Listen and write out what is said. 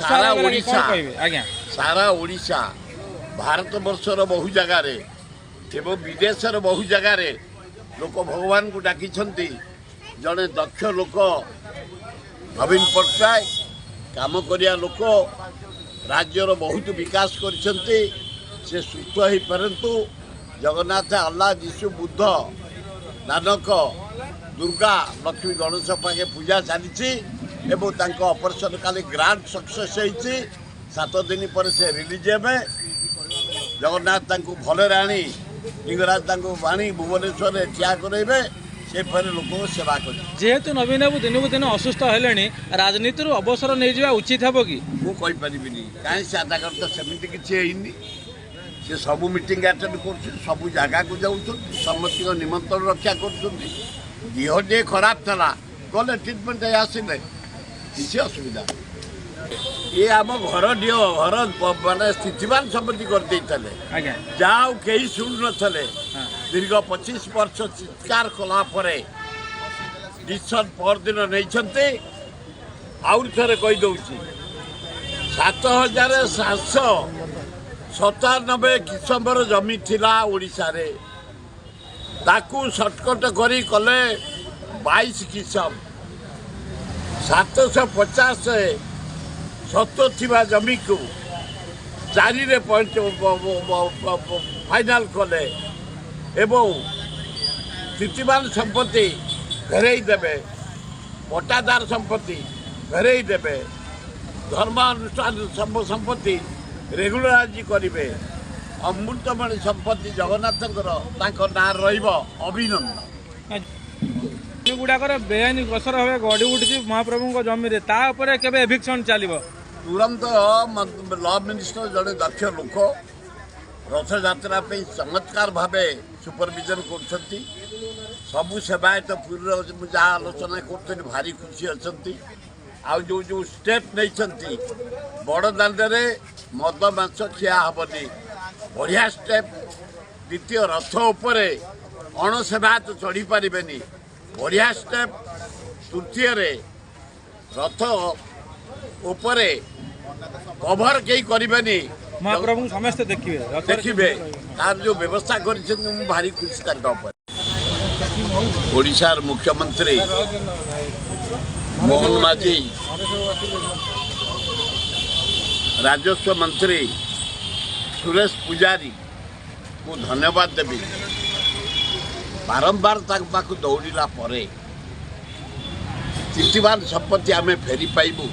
सारा ओडिशा सारा ओडिशा भारत वर्षर बहु जगार एवं विदेशर बहु जगार लोक भगवान को डाकी जड़े दक्ष लोक नवीन पट्टनायक काम करिया लोक राज्यर बहुत विकास करछन्ति से सुस्थ हो पारंतु जगन्नाथ अल्लाह जीशु बुद्ध नानक दुर्गा लक्ष्मी गणेश पाखे पूजा चली ऑपरेशन काली ग्रांड सक्सेस होती 7 दिन पर से रिलीज हे जगन्नाथ भले आनी लिंगराज आनी भुवनेश्वर ठिया करे से लोक सेवा कर जेहेतु नवीन बाबू दिन को दिन असुस्थ हेले राजनीति अवसर नहीं जावा उचित हे कि मुझे कहीं साधारण तो सेमती किसी से सबू मीटिंग अटेंड कर सबू जगह को जाऊँ समस्त निमंत्रण रक्षा कर देह खराब था गले ट्रिटमेंट आसिले किसी असुविधा ये आम घर डीह घर मानने स्थितिवान सम्पत्ति करदे जाओ कहीं शुणु न दीर्घ 25 वर्ष चित्कार कलापर डिसीजन परदिन नहीं आउर थे कहीदे 7,797 किसमर जमी थिला ओडिशा रे ताकू सर्टकट करी कले 22 किसम 750 सत्तर थिबा जमी को 4 रे फाइनाल कले एवं स्थितिवान संपत्ति फेरई देवे पट्टादार संपत्ति फेरई देवे धर्मानुष्ठान संपत्ति रेगुलाराइज करेंगे अमृतमणि संपत्ति जगन्नाथ ना अभिनंदन गुड़ाकर बेआईन गसर भाव गढ़ी उठी महाप्रभु जमी के एभिक्शन चलो तुरंत लॉ मिनिस्टर जड़े दक्ष लोक रथ यात्रा चमत्कार भाव सुपरविजन कर सबू सेवायत पूर्व जहाँ आलोचना कर भारी खुशी अच्छा जो जो स्टेप नहीं बड़ दाण्डे मद मांस खिया हेनी बढ़िया स्टेप द्वितीय रथ उपर अणसेवायत चढ़ी पारे बढ़िया स्टेप तृतीय रथ उपर कभर कहीं करें महाप्रभु समस्त देखिए तार जो व्यवस्था कर भारी खुशी ओडिशार मुख्यमंत्री मोहन माझी राजस्व मंत्री सुरेश पुजारी को धन्यवाद देवी बारंबार पाक दौड़ा पर चिंतिवान संपत्ति आम फेरी पाइबू